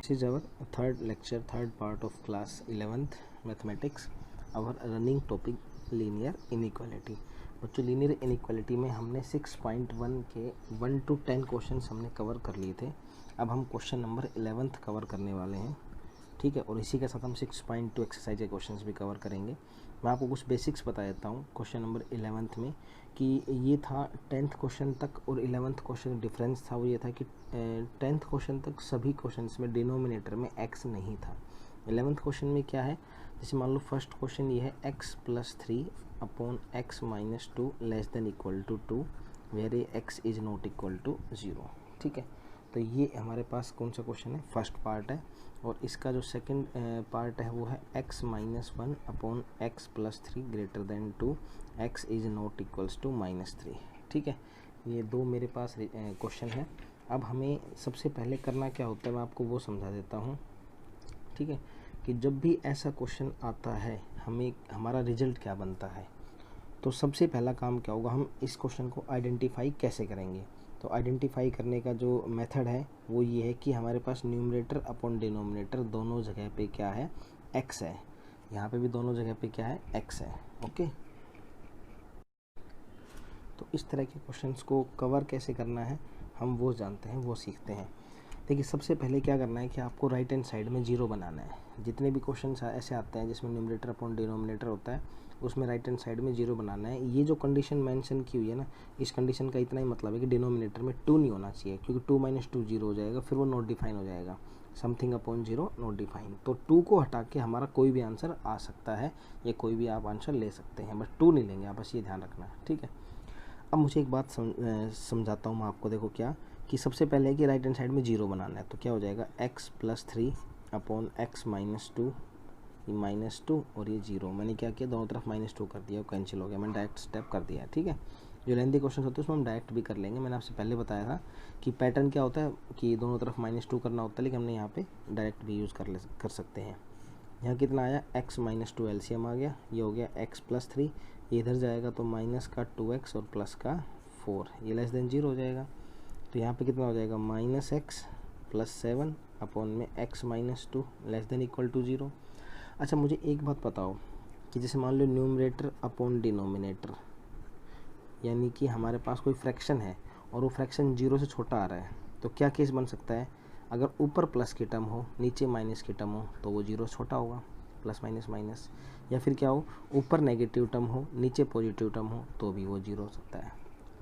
This is our third lecture, third part of class 11th mathematics. Our running topic linear inequality. बच्चों linear inequality में हमने 6.1 के 1 to 10 questions हमने cover कर लिए थे. अब हम क्वेश्चन नंबर 11th कवर करने वाले हैं, ठीक है. और इसी के साथ हम 6.2 एक्सरसाइज के क्वेश्चंस भी कवर करेंगे. मैं आपको कुछ बेसिक्स बता देता हूँ क्वेश्चन नंबर 11th में कि ये था 10th क्वेश्चन तक और 11th क्वेश्चन डिफरेंस था वो ये था कि 10th क्वेश्चन तक सभी क्वेश्चंस में डिनोमिनेटर में x नहीं था. 11th क्वेश्चन में क्या है, जैसे मान लो फर्स्ट क्वेश्चन ये है x + 3 upon x - 2 less than equal to 2 where x is not equal to 0, ठीक है. तो ये हमारे पास कौन सा क्वेश्चन है, फर्स्ट पार्ट है. और इसका जो सेकंड पार्ट है वो है x - 1 upon x + 3 greater than 2 x is not equals to -3, ठीक है. ये दो मेरे पास क्वेश्चन है. अब हमें सबसे पहले करना क्या होता है मैं आपको वो समझा देता हूँ, ठीक है, कि जब भी ऐसा क्वेश्चन आता है हमें हमारा रिजल्ट क्या बनता है. तो सबसे पहला काम क्या होगा, हम इस क्वेश्चन को आइडेंटिफाई कैसे करेंगे. तो आइडेंटिफाई करने का जो मेथड है वो ये है कि हमारे पास न्यूमरेटर अपॉन डिनोमिनेटर दोनों जगह पे क्या है, x है. यहाँ पे भी दोनों जगह पे क्या है, x है. ओके, तो इस तरह के क्वेश्चंस को कवर कैसे करना है हम वो जानते हैं, वो सीखते हैं. देखिए सबसे पहले क्या करना है कि आपको राइट हैंड साइड में जीरो बनाना है. जितने भी क्वेश्चंस ऐसे आते हैं जिसमें न्यूमरेटर अपॉन डिनोमिनेटर होता है उसमें राइट हैंड साइड में जीरो बनाना है. ये जो कंडीशन मेंशन की हुई है ना, इस कंडीशन का इतना ही मतलब है कि डिनोमिनेटर में 2 नहीं होना चाहिए, क्योंकि 2 - 2 0 हो जाएगा, फिर वो नॉट डिफाइन हो जाएगा. Something upon 0 not define. तो 2 को हटा के हमारा कोई भी आंसर आ सकता है, या कोई भी आप आंसर ले सकते हैं, बट 2 नहीं लेंगे आप, बस ये ध्यान रखना है, ठीक है. अब मुझे एक बात समझाता हूँ मैं आपको. देखो क्या कि सबसे पहले है कि राइट हैंड साइड में जीरो बनाना है. तो क्या हो जाएगा, x + 3 अपॉन x - 2, ये -2 और ये 0. मैंने क्या किया, दोनों तरफ -2 कर दिया, कैंसिल हो गया, मैंने डायरेक्ट स्टेप कर दिया, ठीक है. जो लेंथी क्वेश्चन होते हैं उसमें हम डायरेक्ट भी कर लेंगे. मैंने आपसे पहले बताया था कि पैटर्न क्या होता है कि दोनों तरफ -2 करना होता है, लेकिन हमने यहाँ पे डायरेक्ट भी यूज़ कर सकते हैं. यहाँ कितना आया, x - 2 एलसीएम आ गया, ये हो गया x + 3, ये इधर जाएगा तो माइनस का 2x और प्लस का 4, ये लेस देन 0 हो जाएगा. तो यहाँ पे कितना हो जाएगा, -x + 7 अपॉन में x - 2 less than equal to 0. अच्छा मुझे एक बात बताओ कि जैसे मान लो न्यूमरेटर अपॉन डिनोमिनेटर, यानी कि हमारे पास कोई फ्रैक्शन है और वो फ्रैक्शन 0 से छोटा आ रहा है, तो क्या केस बन सकता है. अगर ऊपर प्लस की टर्म हो नीचे माइनस की टर्म हो तो वो 0 से छोटा होगा, प्लस माइनस माइनस. या फिर क्या हो, ऊपर नेगेटिव टर्म हो नीचे पॉजिटिव टर्म हो तो भी वो 0 हो सकता है,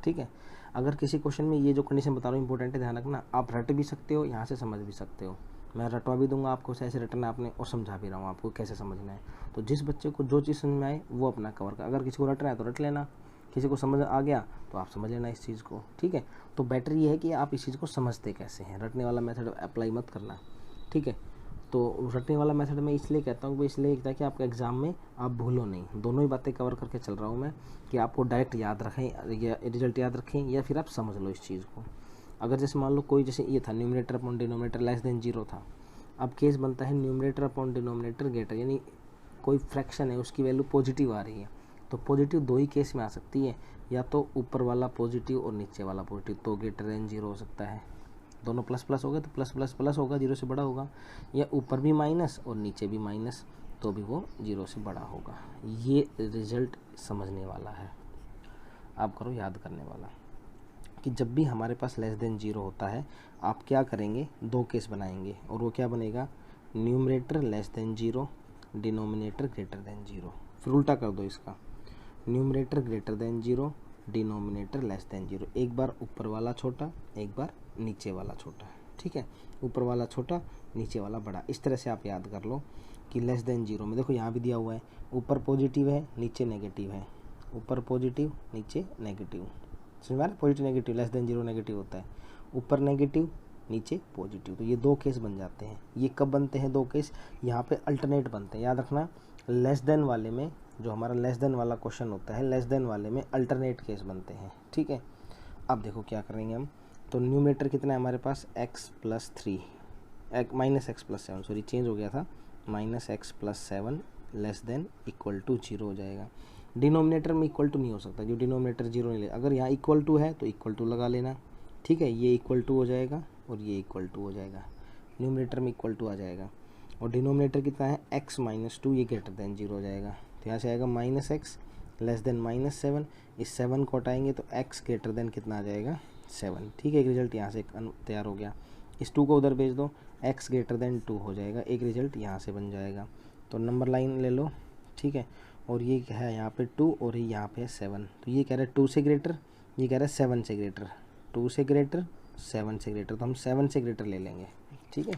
ठीक है. अगर किसी क्वेश्चन में ये जो कंडीशन बता रहा हूँ इंपॉर्टेंट है, ध्यान रखना. आप रट भी सकते हो, यहाँ से समझ भी सकते हो, मैं रटवा भी दूंगा आपको ऐसे रटना आपने, और समझा भी रहा हूँ आपको कैसे समझना है. तो जिस बच्चे को जो चीज़ समझ में आए वो अपना कवर कर. अगर किसी को रटना है तो रट लेना, किसी को समझ आ गया तो आप समझ लेना इस चीज़ को, ठीक है. तो बेटर ये है कि आप इस चीज़ को समझते कैसे हैं, रटने वाला मेथड अप्लाई मत करना, ठीक है. तो रटने वाला मेथड मैं इसलिए कहता हूँ, इसलिए कहता है कि आपका एग्ज़ाम में आप भूलो नहीं. दोनों ही बातें कवर करके चल रहा हूँ मैं, कि आपको डायरेक्ट याद रखें या रिजल्ट याद रखें, या फिर आप समझ लो इस चीज़ को. अगर जैसे मान लो कोई, जैसे ये था numerator upon denominator less than 0 था. अब केस बनता है न्यूमरेटर अपॉन डिनोमिनेटर ग्रेटर, यानी कोई फ्रैक्शन है उसकी वैल्यू पॉजिटिव आ रही है. तो पॉजिटिव दो ही केस में आ सकती है, या तो ऊपर वाला पॉजिटिव और नीचे वाला पॉजिटिव, तो ग्रेटर देन 0 हो सकता है. दोनों प्लस प्लस हो गए तो प्लस प्लस प्लस होगा, 0 से बड़ा होगा. या ऊपर भी माइनस और नीचे भी माइनस, तो भी वो 0 से बड़ा होगा. ये रिजल्ट समझने वाला है, आप करो याद करने वाला, कि जब भी हमारे पास लेस देन 0 होता है आप क्या करेंगे, दो केस बनाएंगे. और वो क्या बनेगा, numerator less than 0, denominator greater than 0. फिर उल्टा कर दो इसका, numerator greater than 0, denominator less than 0. एक बार ऊपर वाला छोटा, एक बार नीचे वाला छोटा, ठीक है. ऊपर वाला छोटा, नीचे वाला बड़ा. इस तरह से आप याद कर लो कि लेस देन 0 में देखो यहाँ भी दिया हुआ है, ऊपर पॉजिटिव है नीचे नेगेटिव है, ऊपर पॉजिटिव नीचे नेगेटिव. समझ में आ रहा है, positive negative, less than 0 negative होता है, ऊपर नेगेटिव नीचे पॉजिटिव. तो ये दो केस बन जाते हैं. ये कब बनते हैं दो केस, यहाँ पे अल्टरनेट बनते हैं. याद रखना, लेस देन वाले में, जो हमारा लेस देन वाला क्वेश्चन होता है, लेस देन वाले में अल्टरनेट केस बनते हैं, ठीक है. अब देखो क्या करेंगे हम. तो न्यूमरेटर कितना है हमारे पास, x + 3 -x + 7, सॉरी चेंज हो गया था, -x + 7 less than equal to 0 हो जाएगा. डिनोमिनेटर में इक्वल टू नहीं हो सकता, जो डिनोमिनेटर 0 नहीं ले. अगर यहाँ इक्वल टू है तो इक्वल टू लगा लेना, ठीक है. ये इक्वल टू हो जाएगा और ये इक्वल टू हो जाएगा. न्यूमरेटर में इक्वल टू आ जाएगा, और डिनोमिनेटर कितना है x माइनस 2, ये ग्रेटर देन 0 हो जाएगा। तो यहाँ से आएगा minus x less than minus 7, इस 7 को हटाएंगे तो x ग्रेटर देन कितना आ जाएगा 7। ठीक है, एक रिजल्ट यहाँ से तैयार हो गया। इस 2 को उधर भेज दो, x ग्रेटर देन 2 हो जाएगा, एक रिजल्ट यहाँ से बन जाएगा। तो नंबर लाइन ले लो, ठीक है, और ये क्या है यहाँ पे 2 और यहाँ पे 7। तो ये कह रहा है 2 से ग्रेटर, ये कह रहा है 7 से ग्रेटर, 2 से ग्रेटर 7 से ग्रेटर, तो हम 7 से ग्रेटर ले लेंगे। ठीक है,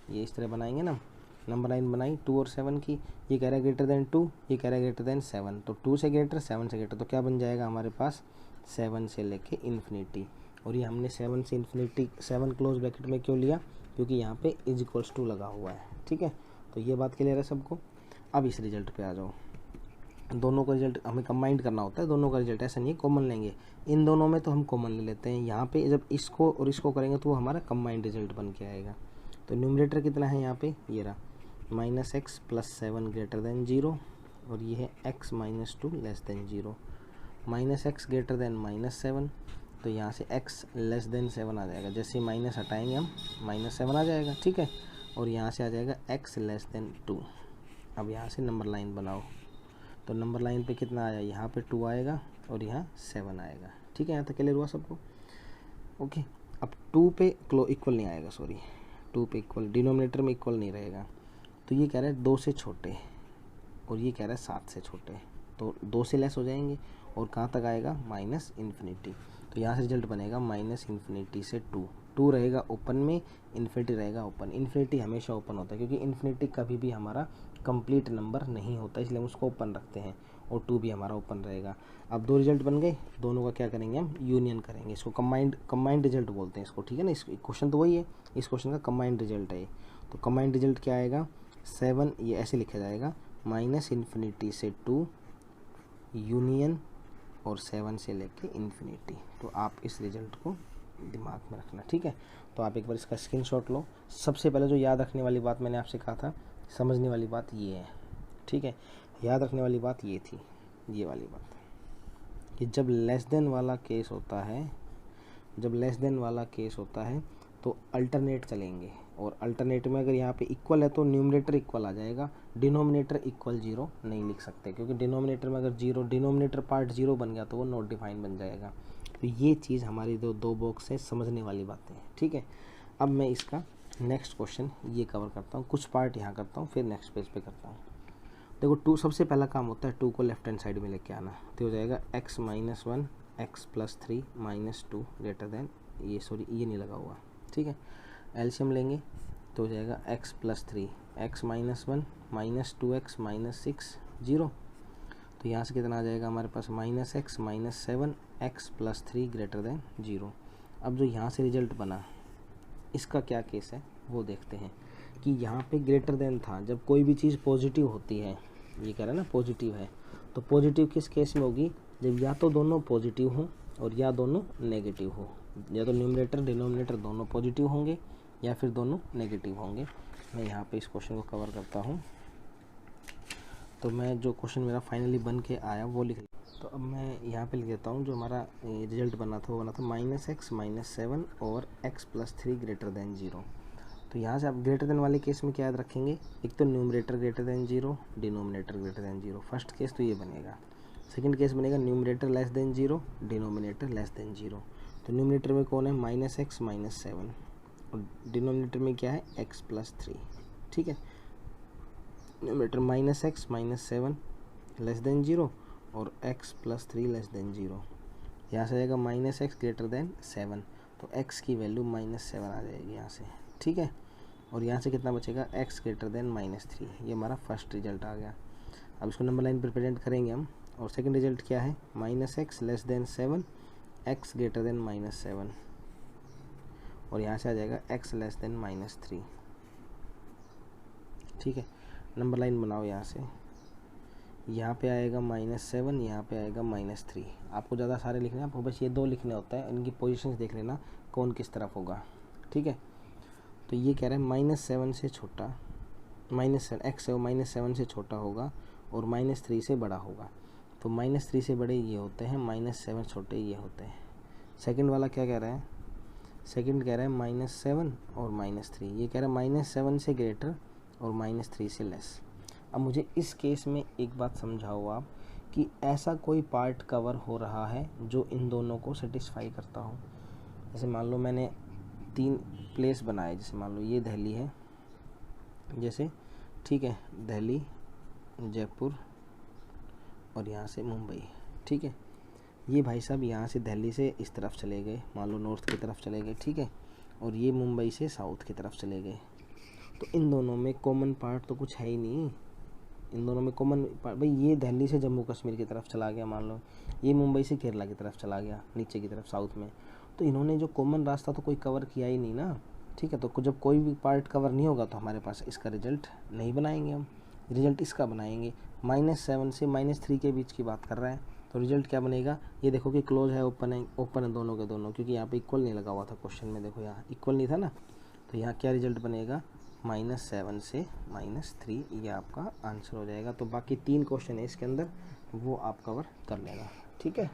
ये इस तरह बनाएंगे ना, नंबर लाइन बनाई 2 और 7 की, ये कह रहा है ग्रेटर देन 2, ये कह रहा है ग्रेटर देन 7, तो 2 से ग्रेटर 7 से ग्रेटर, तो क्या बन जाएगा हमारे पास 7 से लेके इन्फिनिटी। और ये हमने 7 से इन्फिनिटी 7 क्लोज ब्रैकेट में क्यों लिया, क्योंकि यहाँ पे इज इक्वल्स टू लगा हुआ है। ठीक है, तो ये बात क्लियर है सबको। अब इस रिजल्ट पे आ जाओ, दोनों का रिजल्ट हमें कंबाइंड करना होता है, दोनों का रिजल्ट ऐसा नहीं है कॉमन लेंगे, इन दोनों में तो हम कॉमन ले लेते हैं। यहाँ पे जब इसको और इसको करेंगे तो वो हमारा कंबाइंड रिजल्ट बन के आएगा। तो न्यूमरेटर कितना है यहाँ पे, ये रहा minus x plus 7 greater than 0, और ये है x minus 2 less then 0, minus x greater than minus 7, तो यहाँ से x लेस देन 7 आ जाएगा, जैसे माइनस हटाएंगे हम माइनस 7 आ जाएगा। ठीक है, और यहाँ से आ जाएगा x लेस देन 2। अब यहाँ से नंबर लाइन बनाओ, तो नंबर लाइन पे कितना आया, यहाँ पे 2 आएगा और यहाँ 7 आएगा। ठीक है, यहाँ तक क्लियर हुआ सबको। ओके, अब 2 पे इक्वल नहीं आएगा, सॉरी 2 पे इक्वल, डिनोमिनेटर में इक्वल नहीं रहेगा, तो ये कह रहा है 2 से छोटे और ये कह रहा है 7 से छोटे, तो 2 से लेस हो जाएंगे और कहाँ तक आएगा माइनस इन्फिनिटी। तो यहाँ से रिजल्ट बनेगा माइनस इन्फिनिटी से 2 रहेगा ओपन में, इन्फिनिटी रहेगा ओपन। इन्फिनिटी हमेशा ओपन होता है क्योंकि इन्फिनिटी कभी भी हमारा कंप्लीट नंबर नहीं होता, इसलिए हम उसको ओपन रखते हैं, और 2 भी हमारा ओपन रहेगा। अब 2 रिजल्ट बन गए, दोनों का क्या करेंगे हम यूनियन करेंगे, इसको कंबाइंड रिजल्ट बोलते हैं इसको। ठीक है ना, इस क्वेश्चन तो वही है, इस क्वेश्चन का कंबाइंड रिजल्ट है। तो कंबाइंड रिजल्ट क्या आएगा 7, ये ऐसे लिखा जाएगा माइनस इन्फिनिटी से 2 यूनियन और 7 से लेके इन्फिनिटी। तो आप इस रिजल्ट को दिमाग में रखना। ठीक है, तो आप एक बार इसका स्क्रीनशॉट लो। सबसे पहले जो याद रखने वाली बात मैंने आपसे कहा था, समझने वाली बात ये है। ठीक है, याद रखने वाली बात ये थी, ये वाली बात कि जब लेस देन वाला केस होता है, जब लेस देन वाला केस होता है तो अल्टरनेट चलेंगे, और अल्टरनेट में अगर यहाँ पे इक्वल है तो न्यूमरेटर इक्वल आ जाएगा, डिनोमिनेटर इक्वल 0 नहीं लिख सकते, क्योंकि डिनोमिनेटर में अगर 0 डिनोमिनेटर पार्ट 0 बन गया तो वो नॉट डिफाइन बन जाएगा। तो ये चीज़ हमारी दो बॉक्स है, समझने वाली बातें हैं। ठीक है, अब मैं इसका नेक्स्ट क्वेश्चन ये कवर करता हूँ, कुछ पार्ट यहाँ करता हूँ, फिर नेक्स्ट पेज पे करता हूँ। देखो 2 सबसे पहला काम होता है 2 को लेफ्ट हैंड साइड में लेके आना, तो हो जाएगा x minus 1 x plus 3 minus 2 greater then, ये सॉरी ये नहीं लगा हुआ। ठीक है, एलसीएम लेंगे तो हो जाएगा x plus 3 x minus 1 minus 2x minus 6 0, तो यहाँ से कितना आ जाएगा हमारे पास minus X minus 7 x plus 3 greater than 0। अब जो यहाँ से रिजल्ट बना इसका क्या केस है वो देखते हैं कि यहाँ पे ग्रेटर देन था, जब कोई भी चीज़ पॉजिटिव होती है, ये कह रहा है ना पॉजिटिव है, तो पॉजिटिव किस केस में होगी, जब या तो दोनों पॉजिटिव हों और या दोनों नेगेटिव हो, या तो न्यूमरेटर डिनोमिनेटर दोनों पॉजिटिव होंगे या फिर दोनों नेगेटिव होंगे। मैं यहाँ पे इस क्वेश्चन को कवर करता हूँ, तो मैं जो क्वेश्चन मेरा फाइनली बन के आया वो लिख, तो अब मैं यहाँ पे लिख देता हूँ जो हमारा रिजल्ट बना था, वो बना था माइनस एक्स माइनस 7 और x प्लस 3 ग्रेटर देन 0। तो यहाँ से आप ग्रेटर देन वाले केस में क्या याद रखेंगे, एक तो numerator greater than 0, denominator greater than 0, first case तो ये बनेगा। सेकंड केस बनेगा numerator less than 0, denominator less than 0। तो न्यूमरेटर में कौन है माइनस एक्स माइनस 7 और डिनोमिनेटर में क्या है x प्लस 3। ठीक है, numerator minus X minus 7 less then 0 और x प्लस 3 लेस देन 0। यहाँ से आएगा माइनस एक्स ग्रेटर देन 7, तो x की वैल्यू माइनस 7 आ जाएगी यहाँ से। ठीक है, और यहाँ से कितना बचेगा x ग्रेटर देन माइनस 3, ये हमारा फर्स्ट रिजल्ट आ गया। अब इसको नंबर लाइन पर प्रेजेंट करेंगे हम, और सेकंड रिजल्ट क्या है minus x less than 7 x greater then minus 7, और यहाँ से आ जाएगा x लेस देन माइनस 3। ठीक है, नंबर लाइन बनाओ, यहाँ से यहाँ पे आएगा -7, यहाँ पे आएगा -3। आपको ज़्यादा सारे लिखने हैं, आपको बस ये 2 लिखने होता है, इनकी पोजीशंस देख लेना कौन किस तरफ होगा। ठीक है, तो ये कह रहा है -7 से छोटा, x है वो -7 से छोटा होगा और -3 से बड़ा होगा। तो -3 से बड़े ये होते हैं, -7 छोटे ये होते हैं। सेकंड वाला क्या कह रहा है, सेकंड कह रहा है -7 और -3, ये कह रहा है -7 से ग्रेटर और -3 से लेस। अब मुझे इस केस में एक बात समझाओ आप कि ऐसा कोई पार्ट कवर हो रहा है जो इन दोनों को सेटिस्फाई करता हो। जैसे मान लो मैंने 3 प्लेस बनाए, जैसे मान लो ये दिल्ली है जैसे, ठीक है, दिल्ली, जयपुर और यहाँ से मुंबई, ठीक है। ये भाई साहब यहाँ से दिल्ली से इस तरफ चले गए, मान लो नॉर्थ की तरफ चले गए, ठीक है, और ये मुंबई से साउथ की तरफ चले गए। तो इन दोनों में कॉमन पार्ट तो कुछ है ही नहीं। इन दोनों में कॉमन पार्ट, भाई ये दिल्ली से जम्मू कश्मीर की तरफ चला गया, मान लो ये मुंबई से केरला की तरफ चला गया, नीचे की तरफ साउथ में। तो इन्होंने जो कॉमन रास्ता तो कोई कवर किया ही नहीं ना, ठीक है। तो जब कोई भी पार्ट कवर नहीं होगा तो हमारे पास इसका रिजल्ट नहीं बनाएंगे हम, रिजल्ट इसका बनाएंगे। -7 से -3 के बीच की बात कर रहा है, तो रिजल्ट क्या बनेगा, ये देखो कि क्लोज है, ओपन है दोनों के दोनों, क्योंकि यहाँ पे इक्वल नहीं लगा हुआ था क्वेश्चन में, देखो यहाँ इक्वल नहीं था ना। तो यहाँ क्या रिजल्ट बनेगा, -7 से -3, ये आपका आंसर हो जाएगा। तो बाकी 3 क्वेश्चन है इसके अंदर, वो आप कवर कर लेना, ठीक है।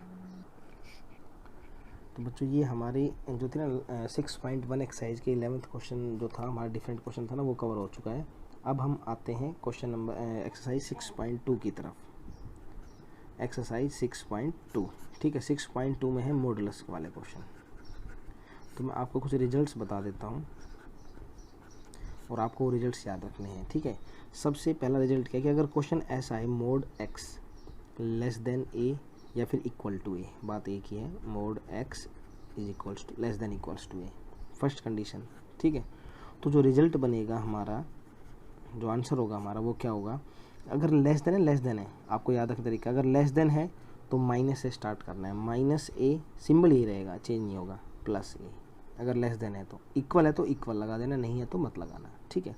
तो बच्चों ये हमारी जो थी ना 6.1 एक्सरसाइज के 11th क्वेश्चन जो था हमारा डिफरेंट क्वेश्चन था ना, वो कवर हो चुका है। अब हम आते हैं क्वेश्चन नंबर एक्सरसाइज 6.2 की तरफ। एक्सरसाइज 6.2, ठीक है, 6.2 में है मॉडुलस वाले क्वेश्चन। तो मैं आपको कुछ रिजल्ट्स बता देता हूँ और आपको वो रिजल्ट्स याद रखने हैं, ठीक है। सबसे पहला रिजल्ट क्या है कि अगर क्वेश्चन ऐसा है mod x less then a या फिर इक्वल टू a, बात एक ही है, mod x is equals to less than equals to a, first condition, ठीक है। तो जो रिजल्ट बनेगा हमारा, जो आंसर होगा हमारा वो क्या होगा, अगर लेस देन है, आपको याद रखने तरीका, अगर लेस देन है तो माइनस से स्टार्ट करना है, -a सिंबल ही रहेगा, चेंज नहीं होगा, +a। अगर लेस देन है तो, इक्वल है तो इक्वल लगा देना, नहीं है तो मत लगाना, ठीक है।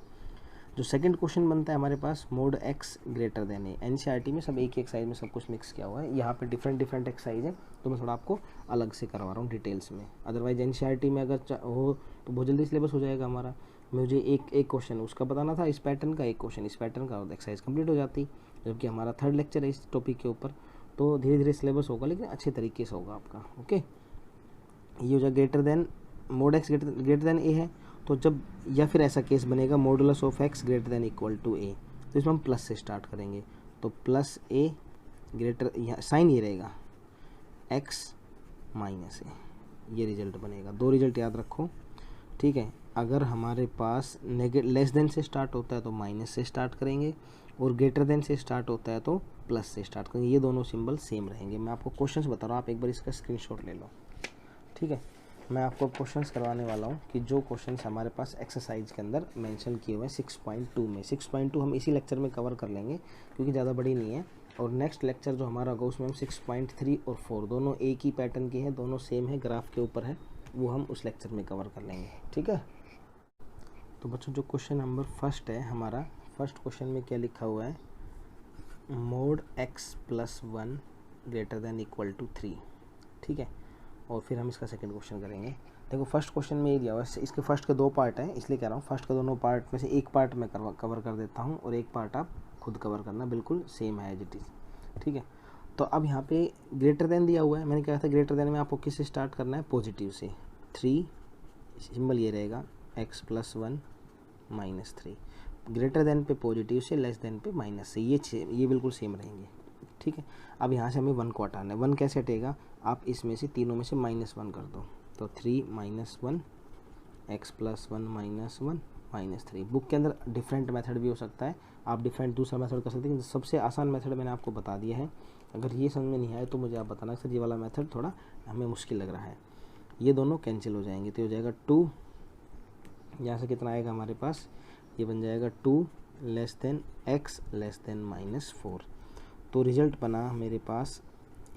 जो सेकंड क्वेश्चन बनता है हमारे पास, मोड x ग्रेटर देन ए। एनसीईआरटी में सब एक ही एक्सरसाइज में सब कुछ मिक्स किया हुआ है, यहाँ पे डिफरेंट एक्सरसाइज है, तो मैं थोड़ा आपको अलग से करवा रहा हूँ डिटेल्स में। अदरवाइज एनसीईआरटी में अगर हो तो बहुत जल्दी सिलेबस हो जाएगा हमारा। मुझे एक क्वेश्चन उसका बताना था, इस पैटर्न का, एक क्वेश्चन इस पैटर्न का, एक्सरसाइज कंप्लीट हो जाती। जबकि हमारा 3rd लेक्चर है इस टॉपिक के ऊपर, तो धीरे धीरे सिलेबस होगा, लेकिन अच्छे तरीके से होगा आपका, ओके। ये हो जाए greater than, mod x greater than A है, तो जब या फिर ऐसा केस बनेगा modulus of x greater than equal to a, तो इसमें हम प्लस से स्टार्ट करेंगे। तो +a ग्रेटर, यहाँ साइन ये रहेगा x -a, ये रिजल्ट बनेगा। 2 रिजल्ट याद रखो, ठीक है। अगर हमारे पास लेस देन से स्टार्ट होता है तो माइनस से स्टार्ट करेंगे, और ग्रेटर देन से स्टार्ट होता है तो प्लस से स्टार्ट करेंगे। ये दोनों सिंबल सेम रहेंगे। मैं आपको क्वेश्चंस बता रहा हूँ, आप एक बार इसका स्क्रीनशॉट ले लो, ठीक है। मैं आपको क्वेश्चंस करवाने वाला हूँ कि जो क्वेश्चंस हमारे पास एक्सरसाइज के अंदर मेंशन किए हुए हैं 6.2 में। 6.2 हम इसी लेक्चर में कवर कर लेंगे क्योंकि ज़्यादा बड़ी नहीं है, और नेक्स्ट लेक्चर जो हमारा होगा उसमें हम 6.3 और 4 दोनों एक ही पैटर्न की हैं, दोनों सेम है, ग्राफ के ऊपर है, वो हम उस लेक्चर में कवर कर लेंगे, ठीक है। तो बच्चों जो क्वेश्चन नंबर फर्स्ट है हमारा, फर्स्ट क्वेश्चन में क्या लिखा हुआ है, mod x + 1 greater than equal to 3, ठीक है। और फिर हम इसका सेकंड क्वेश्चन करेंगे। देखो फर्स्ट क्वेश्चन में ये दिया हुआ है, इसके फर्स्ट के 2 पार्ट हैं, इसलिए कह रहा हूँ फर्स्ट के दोनों पार्ट में से एक पार्ट मैं कवर कर देता हूँ और एक पार्ट आप खुद कवर करना, बिल्कुल सेम है एज इट इज़, ठीक है। तो अब यहाँ पे ग्रेटर देन दिया हुआ है, मैंने कहा था ग्रेटर देन में आपको किससे स्टार्ट करना है, पॉजिटिव से। 3 सिंबल ये रहेगा x + 1 -3, ग्रेटर देन पे पॉजिटिव से, लेस देन पे माइनस से, ये बिल्कुल सेम रहेंगे, ठीक है। अब यहाँ से हमें 1 को हटाना है। 1 कैसे हटेगा, आप इसमें से तीनों में से -1 कर दो, तो 3 - 1 x + 1 -1 -3। बुक के अंदर डिफरेंट मेथड भी हो सकता है, आप डिफरेंट दूसरा मेथड कर सकते हैं, सबसे आसान मेथड मैंने आपको बता दिया है। अगर ये समझ में नहीं आए तो मुझे आप बताना सर ये वाला मेथड थोड़ा हमें मुश्किल लग रहा है। ये दोनों कैंसिल हो जाएंगे, तो हो जाएगा 2, यहाँ से कितना आएगा हमारे पास, ये बन जाएगा 2 less then x less then -4। तो रिजल्ट बना मेरे पास,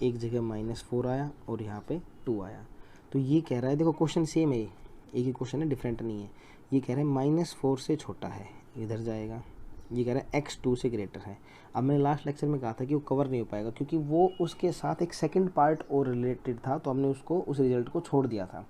एक जगह -4 आया और यहाँ पे 2 आया। तो ये कह रहा है, देखो क्वेश्चन सेम है, एक ही क्वेश्चन है, डिफरेंट नहीं है। ये कह रहा है -4 से छोटा है, इधर जाएगा। ये कह रहा है x 2 से ग्रेटर है। अब मैंने लास्ट लेक्चर में कहा था कि वो कवर नहीं हो पाएगा क्योंकि वो उसके साथ एक सेकंड पार्ट और रिलेटेड था, तो हमने उसको उस रिजल्ट को छोड़ दिया था,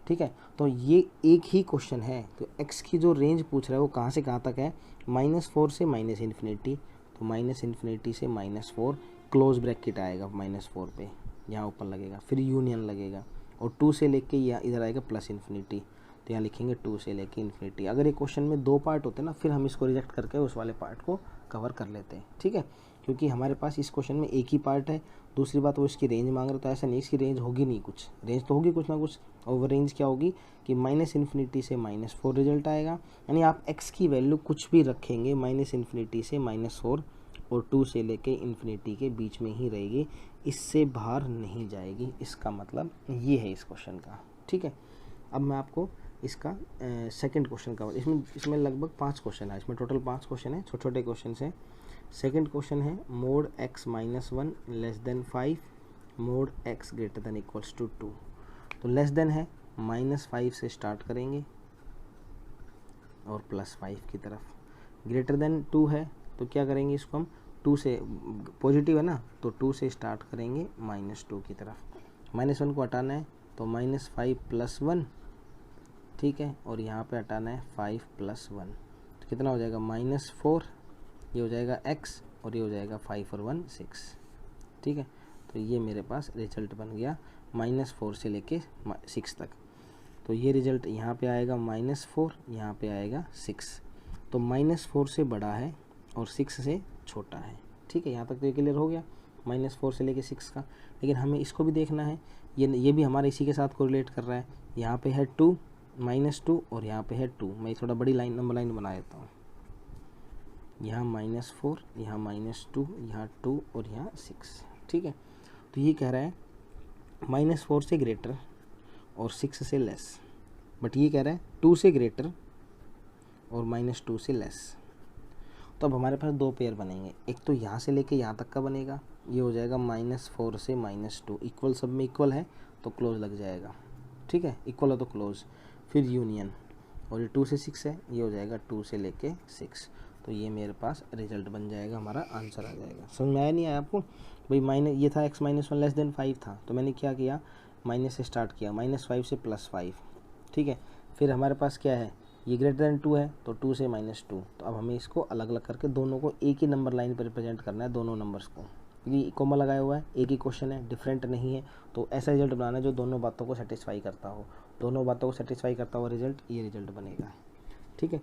ठीक है। तो ये एक ही क्वेश्चन है, तो x की जो रेंज पूछ रहा है वो कहाँ से कहाँ तक है, -4 से -∞। तो -∞ से -4, क्लोज ब्रैकेट आएगा -4 पे, यहाँ ऊपर लगेगा, फिर यूनियन लगेगा, और 2 से लेके यहाँ इधर आएगा प्लस इन्फिनिटी, तो यहाँ लिखेंगे 2 से लेके इन्फिनिटी। अगर ये क्वेश्चन में 2 पार्ट होते ना फिर हम इसको रिजेक्ट करके उस वाले पार्ट को कवर कर लेते हैं, ठीक है, क्योंकि हमारे पास इस क्वेश्चन में एक ही पार्ट है। दूसरी बात वो इसकी रेंज मांग रहे, तो ऐसा नहीं इसकी रेंज होगी नहीं, कुछ रेंज तो होगी कुछ ना कुछ, और वो रेंज क्या होगी कि माइनस इन्फिनिटी से -4 रिजल्ट आएगा, यानी आप x की वैल्यू कुछ भी रखेंगे माइनस इन्फिनिटी से -4 और 2 से लेके इन्फिनिटी के बीच में ही रहेगी, इससे बाहर नहीं जाएगी। इसका मतलब ये है इस क्वेश्चन का, ठीक है। अब मैं आपको इसका सेकंड क्वेश्चन का, इसमें लगभग 5 क्वेश्चन है, इसमें टोटल 5 क्वेश्चन है, छोटे छोटे क्वेश्चन हैं। सेकंड क्वेश्चन है mod x -1 less than 5 mod x greater than equals to 2। तो लेस देन है -5 से स्टार्ट करेंगे और +5 की तरफ, ग्रेटर देन 2 है तो क्या करेंगे, इसको हम 2 से, पॉजिटिव है ना तो 2 से स्टार्ट करेंगे -2 की तरफ। -1 को हटाना है तो -5 + 1, ठीक है, और यहाँ पे हटाना है 5 + 1, तो कितना हो जाएगा -4, ये हो जाएगा x और ये हो जाएगा 5 और 1 6, ठीक है। तो ये मेरे पास रिजल्ट बन गया -4 से लेके 6 तक। तो ये रिजल्ट यहाँ पे आएगा -4, यहाँ पे आएगा 6, तो -4 से बड़ा है और 6 से छोटा है, ठीक है। यहाँ तक तो ये क्लियर हो गया -4 से लेके 6 का। लेकिन हमें इसको भी देखना है, ये भी हमारे इसी के साथ कोरिलेट कर रहा है। यहाँ पे है 2 -2 और यहाँ पे है 2। मैं थोड़ा बड़ी लाइन, नंबर लाइन बना देता हूँ। यहाँ -4, यहाँ -2, यहाँ 2 और यहाँ 6, ठीक है। तो ये कह रहा है -4 से ग्रेटर और 6 से लेस, बट ये कह रहा है 2 से ग्रेटर और -2 से लेस। तो अब हमारे पास 2 पेयर बनेंगे, एक तो यहाँ से लेके यहाँ तक का बनेगा, ये हो जाएगा -4 से -2, इक्वल, सब में इक्वल है तो क्लोज लग जाएगा, ठीक है, इक्वल है तो क्लोज, फिर यूनियन, और ये 2 से 6 है, ये हो जाएगा 2 से लेके 6। तो ये मेरे पास रिजल्ट बन जाएगा, हमारा आंसर आ जाएगा। समझ में आया नहीं आया आपको भाई? ये था x -1 लेस देन 5 था, तो मैंने क्या किया, माइनस से स्टार्ट किया, -5 से +5, ठीक है। फिर हमारे पास क्या है, ये ग्रेटर देन 2 है तो 2 से -2। तो अब हमें इसको अलग अलग करके दोनों को एक ही नंबर लाइन पर रिप्रेजेंट करना है, दोनों नंबर्स को, क्योंकि कॉमा लगाया हुआ है, एक ही क्वेश्चन है, डिफरेंट नहीं है। तो ऐसा रिजल्ट बनाना है जो दोनों बातों को सेटिस्फाई करता हो, दोनों बातों को सेटिस्फाई करता हुआ रिजल्ट, ये रिजल्ट बनेगा, ठीक है।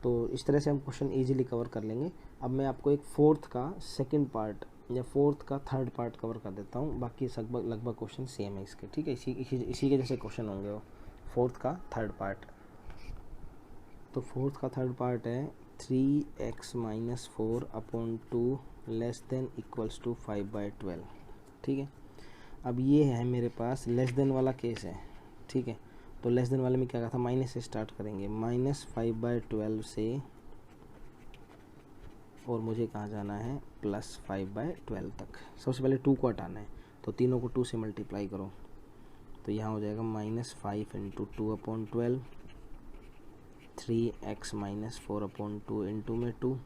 तो इस तरह से हम क्वेश्चन इजीली कवर कर लेंगे। अब मैं आपको एक 4th का सेकंड पार्ट या 4th का 3rd पार्ट कवर कर देता हूँ, बाकी लगभग क्वेश्चन सेम है इसके, ठीक है, इसी के जैसे क्वेश्चन होंगे वो। 4th का 3rd पार्ट, तो 4th का 3rd पार्ट है 3x - 4 upon 2 less than equals to 5/12, ठीक है। अब ये है मेरे पास लेस देन वाला केस है, ठीक है। तो लेस देन वाले में क्या कहा था, माइनस से स्टार्ट करेंगे, -5/12 से, और मुझे कहाँ जाना है +5/12 तक। सबसे पहले 2 को हटाना है, तो तीनों को 2 से मल्टीप्लाई करो, तो यहाँ हो जाएगा -5 × 2/12, 3x - 4 अपॉन 2 इंटू में 2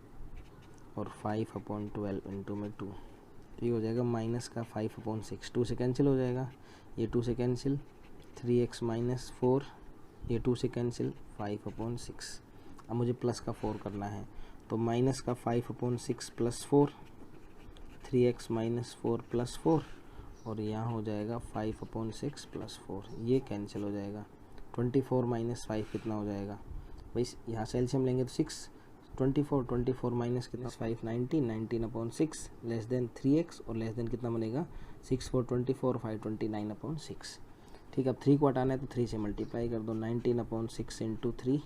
और 5/12 इंटू में 2, तो ये हो जाएगा माइनस का 5/6, 2 से कैंसिल हो जाएगा, ये 2 से कैंसिल, 3x - 4, ये 2 से कैंसिल, 5/6। अब मुझे प्लस का 4 करना है, तो माइनस का 5/6 + 4, 3x - 4 + 4, और यहाँ हो जाएगा 5/6 + 4, ये कैंसिल हो जाएगा। 24 - 5 कितना हो जाएगा भाई, यहाँ से एलसीएम लेंगे तो 6, 24 कितना 5, 19/6 लेस देन 3x, और लेस देन कितना बनेगा 6 4 24, 5 29/6, ठीक है। अब 3 को हटाना है तो 3 से मल्टीप्लाई कर दो, 19/6 इंटू 3,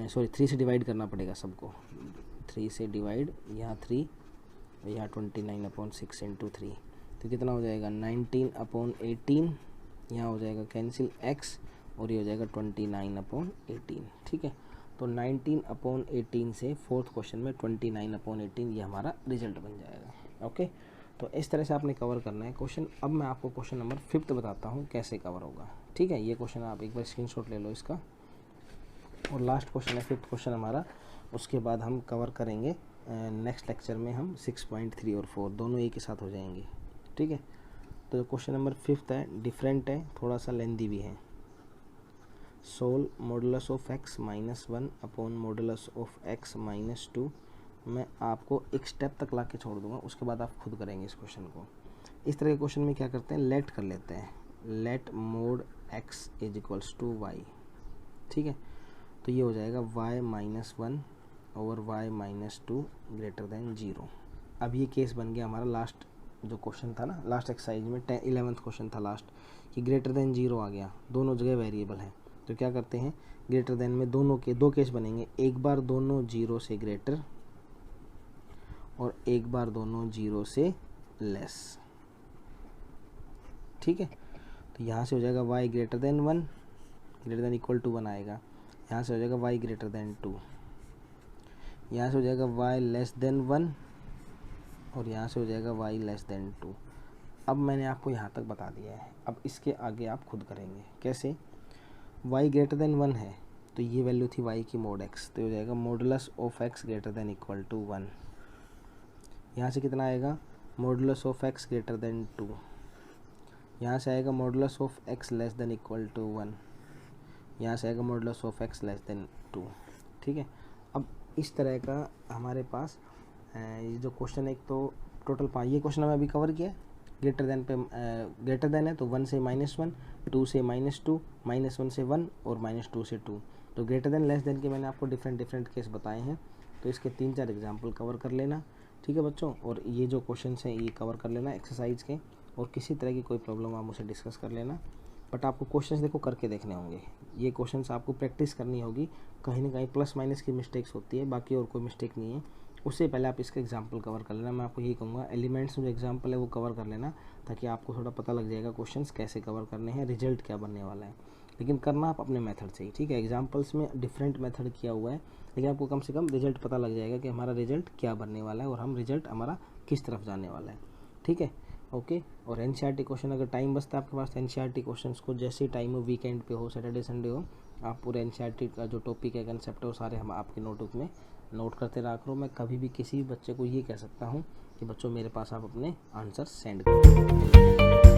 सॉरी 3 से डिवाइड करना पड़ेगा सबको, 3 से डिवाइड, यहाँ 3 और यहाँ 29/6 इंटू 3, तो कितना हो जाएगा 19/18, यहाँ हो जाएगा कैंसिल x, और ये हो जाएगा 29/18, ठीक है। तो 19/18 से 4th क्वेश्चन में 29/18 ये हमारा रिजल्ट बन जाएगा, ओके। तो इस तरह से आपने कवर करना है क्वेश्चन। अब मैं आपको क्वेश्चन नंबर 5th बताता हूँ कैसे कवर होगा, ठीक है। ये क्वेश्चन आप एक बार स्क्रीनशॉट ले लो इसका, और लास्ट क्वेश्चन है 5th क्वेश्चन हमारा, उसके बाद हम कवर करेंगे नेक्स्ट लेक्चर में हम 6.3 और 4 दोनों एक ही साथ हो जाएंगे, ठीक है। तो क्वेश्चन नंबर 5th है, डिफरेंट है, थोड़ा सा लेंदी भी है। Solve modulus of x - 1 upon modulus of x - 2। मैं आपको एक स्टेप तक ला के छोड़ दूंगा, उसके बाद आप खुद करेंगे इस क्वेश्चन को। इस तरह के क्वेश्चन में क्या करते हैं, लेट कर लेते हैं, let mod x is equals to y, ठीक है। तो ये हो जाएगा y minus 1 over y minus 2 greater than 0। अब ये केस बन गया हमारा लास्ट जो क्वेश्चन था ना, लास्ट एक्सरसाइज में 11th क्वेश्चन था लास्ट, कि ग्रेटर देन 0 आ गया, दोनों जगह वेरिएबल है। तो क्या करते हैं, ग्रेटर देन में दोनों के दो केस बनेंगे, एक बार दोनों 0 से ग्रेटर और एक बार दोनों 0 से लेस, ठीक है। तो यहाँ से हो जाएगा y greater than 1, greater than equal to 1 आएगा, यहाँ से हो जाएगा y ग्रेटर देन 2, यहाँ से हो जाएगा y लेस देन 1 और यहाँ से हो जाएगा y लेस देन 2। अब मैंने आपको यहाँ तक बता दिया है, अब इसके आगे आप खुद करेंगे। कैसे, y ग्रेटर देन 1 है तो ये वैल्यू थी y की मोड x, तो हो जाएगा modulus of x greater than equal to 1। यहाँ से कितना आएगा, modulus of x greater than 2, यहाँ से आएगा modulus of x less than equal to 1, यहाँ से आएगा modulus of x less than 2, ठीक है। अब इस तरह का हमारे पास ये जो क्वेश्चन है, एक तो टोटल 5 ये क्वेश्चन हमें अभी कवर किया। ग्रेटर देन पे ग्रेटर देन है तो 1 से -1, 2 से -2, -1 से 1 और -2 से 2। तो ग्रेटर देन लेस देन के मैंने आपको डिफरेंट केस बताए हैं, तो इसके 3-4 एग्जाम्पल कवर कर लेना, ठीक है बच्चों। और ये जो क्वेश्चन हैं ये कवर कर लेना एक्सरसाइज के, और किसी तरह की कोई प्रॉब्लम आप मुझसे डिस्कस कर लेना। बट आपको क्वेश्चंस देखो करके देखने होंगे, ये क्वेश्चंस आपको प्रैक्टिस करनी होगी, कहीं ना कहीं प्लस माइनस की मिस्टेक्स होती है, बाकी और कोई मिस्टेक नहीं है। उससे पहले आप इसका एग्जाम्पल कवर कर लेना। मैं आपको यही कहूँगा, एलिमेंट्स में जो एग्जाम्पल है वो कवर कर लेना, ताकि आपको थोड़ा पता लग जाएगा क्वेश्चंस कैसे कवर करने हैं, रिजल्ट क्या बनने वाला है। लेकिन करना आप अपने मेथड से ही, ठीक है। एग्जाम्पल्स में डिफरेंट मेथड किया हुआ है, लेकिन आपको कम से कम रिजल्ट पता लग जाएगा कि हमारा रिजल्ट क्या बनने वाला है और हम रिजल्ट हमारा किस तरफ जाने वाला है, ठीक है। ओके। और एनसीईआरटी क्वेश्चन अगर टाइम बचता है आपके पास, एनसीईआरटी क्वेश्चंस को जैसे टाइम हो, वीकेंड पे हो, सैटरडे संडे हो, आप पूरे एनसीईआरटी का जो टॉपिक है, कंसेप्ट है, वो सारे हम आपके नोटबुक में नोट करते रहा करो। मैं कभी भी किसी भी बच्चे को ये कह सकता हूँ कि बच्चों मेरे पास आप अपने आंसर सेंड करो।